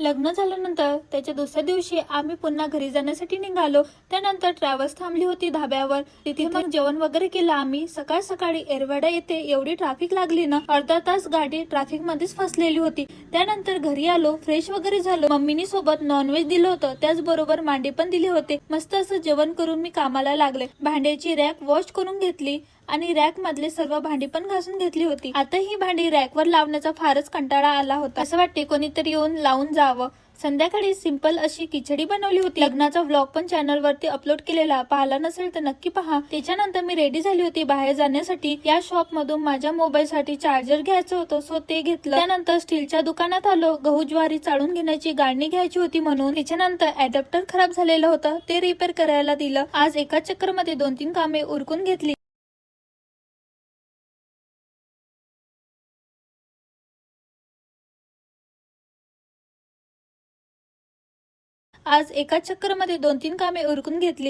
लग्न झाल्यानंतर त्याच्या दुसऱ्या दिवशी आम्ही पुन्हा घरी जाण्यासाठी निघालो। त्यानंतर ट्रॅव्हल्स थांबली होती धाब्यावर। तिथे मग जेवण वगैरे केलं आम्ही। सकाळ सकाळी एरवाडा येथे एवढी ट्रॅफिक लागली ना, अर्धा तास गाडी ट्रॅफिक मध्येच फसलेली होती। त्यानंतर घरी आलो, फ्रेश वगैरे झालो। मम्मीनी सोबत नॉनव्हेज दिलं होतं, त्याचबरोबर मांडे पण दिले होते। मस्त असं जेवण करून मी कामाला लागले। भांड्याची रॅक वॉश करून घेतली आणि रॅक मधले सर्व भांडी पण घासून घेतली होती। आता ही भांडी रॅकवर लावण्याचा फारच कंटाळा आला होता। असं वाटते कोणीतरी येऊन लावून जावं। संध्याकाळी सिंपल अशी खिचडी बनवली होती। लग्नाचा व्लॉग पण चॅनल वरती अपलोड केलेला, पाहिला नसेल तर नक्की पहा। त्याच्यानंतर मी रेडी झाली होती बाहेर जाण्यासाठी। या शॉप मधून माझ्या मोबाईल साठी चार्जर घ्यायचं होतं, सो ते घेतलं। त्यानंतर स्टीलच्या दुकानात आलो, गहू ज्वारी चाळून घेण्याची गाळणी घ्यायची होती म्हणून। त्याच्यानंतर अडॅप्टर खराब झालेलं होतं, ते रिपेअर करायला दिलं। आज एका चक्कर मध्ये 2-3 कामे उरकून घेतली। आज एका चक्कर मध्ये 2-3 कामे उरकून घेतली।